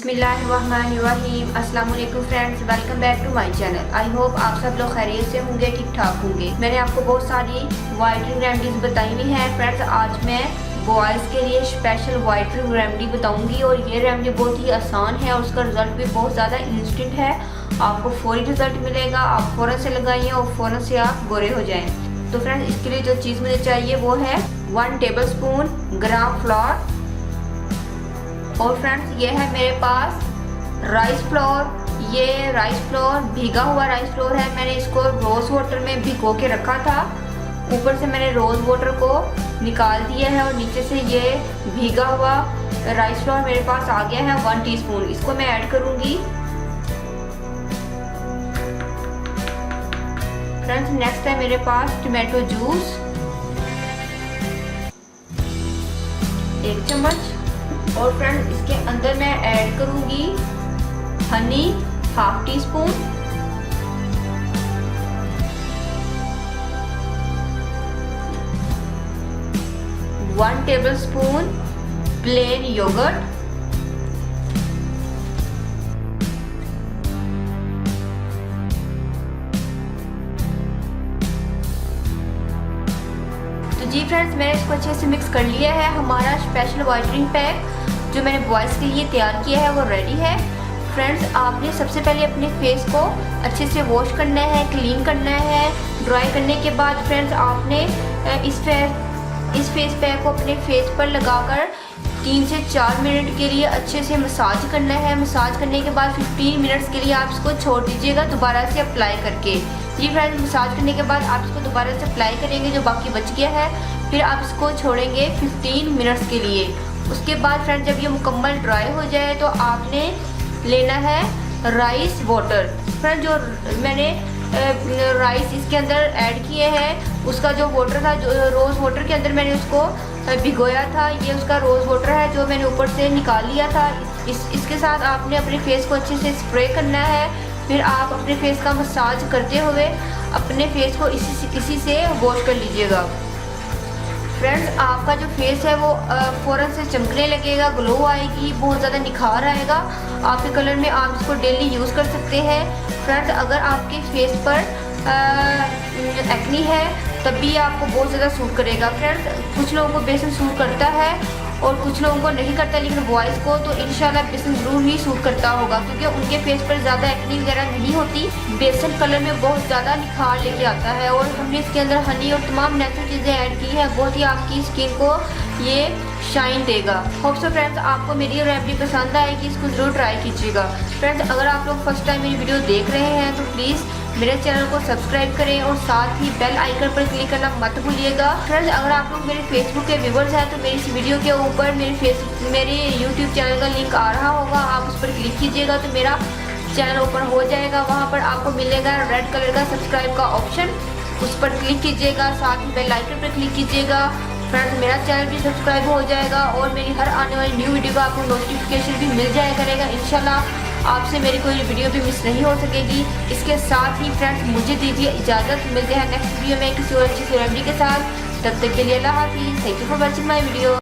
बिस्मिल्लाहिर्रहमानिर्रहीम। अस्सलाम वालेकुम friends, welcome back to my channel. I hope आप सब लोग खैरियत से होंगे, ठीक ठाक होंगे। मैंने आपको बहुत सारी वाइटनिंग रेमेडीज बताई हुई हैं फ्रेंड्स। आज मैं बॉयज़ के लिए स्पेशल वाइटनिंग रेमेडी बताऊंगी और ये रेमेडी बहुत ही आसान है और उसका रिजल्ट भी बहुत ज़्यादा इंस्टेंट है। आपको फौरी रिजल्ट मिलेगा, आप फ़ौरन से लगाइए और फ़ौरन से आप गोरे हो जाएँ। तो फ्रेंड्स, इसके लिए जो चीज़ मुझे चाहिए वो है 1 टेबलस्पून ग्राम फ्लोर। और फ्रेंड्स, ये है मेरे पास राइस फ्लोर। ये राइस फ्लोर भीगा हुआ राइस फ्लोर है। मैंने इसको रोज़ वाटर में भिगो के रखा था। ऊपर से मैंने रोज़ वाटर को निकाल दिया है और नीचे से ये भीगा हुआ राइस फ्लोर मेरे पास आ गया है 1 टीस्पून। इसको मैं ऐड करूँगी। फ्रेंड्स, नेक्स्ट है मेरे पास टमाटो जूस 1 चम्मच। और फ्रेंड्स, इसके अंदर मैं ऐड करूंगी honey 1/2 teaspoon. One tablespoon plain yoghurt. तो जी फ्रेंड्स, मैंने इसको अच्छे से मिक्स कर लिया है। हमारा स्पेशल वाइटनिंग पैक जो मैंने बॉयज़ के लिए तैयार किया है वो रेडी है। फ्रेंड्स, आपने सबसे पहले अपने फेस को अच्छे से वॉश करना है, क्लीन करना है। ड्राई करने के बाद फ्रेंड्स, आपने इस फेस पैक को अपने फेस पर लगाकर 3 से 4 मिनट के लिए अच्छे से मसाज करना है। मसाज करने के बाद 15 मिनट्स के लिए आप इसको छोड़ दीजिएगा दोबारा से अप्लाई करके। जी फ्रेंड्स, मसाज करने के बाद आप इसको दोबारा से अप्लाई करेंगे जो बाकी बच गया है। फिर आप इसको छोड़ेंगे 15 मिनट्स के लिए। उसके बाद फ्रेंड्स, जब ये मुकम्मल ड्राई हो जाए तो आपने लेना है राइस वाटर। फ्रेंड्स, जो मैंने राइस इसके अंदर ऐड किए हैं उसका जो वाटर था, जो रोज़ वाटर के अंदर मैंने उसको भिगोया था, ये उसका रोज़ वाटर है जो मैंने ऊपर से निकाल लिया था। इसके साथ आपने अपने फेस को अच्छे से स्प्रे करना है। फिर आप अपने फेस का मसाज करते हुए अपने फेस को इसी से वॉश कर लीजिएगा। फ्रेंड्स, आपका जो फेस है वो फ़ौरन से चमकने लगेगा, ग्लो आएगी, बहुत ज़्यादा निखार आएगा आपके कलर में। आप इसको डेली यूज़ कर सकते हैं। फ्रेंड्स, अगर आपके फेस पर एक्नी है तब भी आपको बहुत ज़्यादा सूट करेगा। फ्रेंड्स, कुछ लोगों को बेसन सूट करता है और कुछ लोगों को नहीं करता, लेकिन बॉयज़ को तो इंशाल्लाह बेसन ज़रूर ही सूट करता होगा क्योंकि उनके फेस पर ज़्यादा एक्नी वगैरह नहीं होती। बेसन कलर में बहुत ज़्यादा निखार लेके आता है और हमने इसके अंदर हनी और तमाम नेचुरल चीज़ें ऐड की हैं। बहुत ही आपकी स्किन को ये शाइन देगा। होप सो फ्रेंड्स, आपको मेरी रेसिपी पसंद आएगी, इसको ज़रूर ट्राई कीजिएगा। फ्रेंड्स, अगर आप लोग फर्स्ट टाइम मेरी वीडियो देख रहे हैं तो प्लीज़ मेरे चैनल को सब्सक्राइब करें और साथ ही बेल आइकन पर क्लिक करना मत भूलिएगा। फ्रेंड्स, अगर आप लोग मेरे फेसबुक के व्यूवर्स हैं तो मेरी इस वीडियो के ऊपर मेरे यूट्यूब चैनल का लिंक आ रहा होगा, आप उस पर क्लिक कीजिएगा तो मेरा चैनल ओपन हो जाएगा। वहाँ पर आपको मिलेगा रेड कलर का सब्सक्राइब का ऑप्शन, उस पर क्लिक कीजिएगा, साथ ही बेल आइकन पर क्लिक कीजिएगा। फ्रेंड्स, मेरा चैनल भी सब्सक्राइब हो जाएगा और मेरी हर आने वाली न्यू वीडियो का आपको नोटिफिकेशन भी मिल जाया करेगा। इंशाल्लाह आपसे मेरी कोई वीडियो भी मिस नहीं हो सकेगी। इसके साथ ही फ्रेंड्स, मुझे दीजिए इजाज़त। मिलते हैं नेक्स्ट वीडियो में किसी और अच्छी सी रेमेडी के साथ। तब तक के लिए अल्लाह हाफिज़। Thank you for watching my video.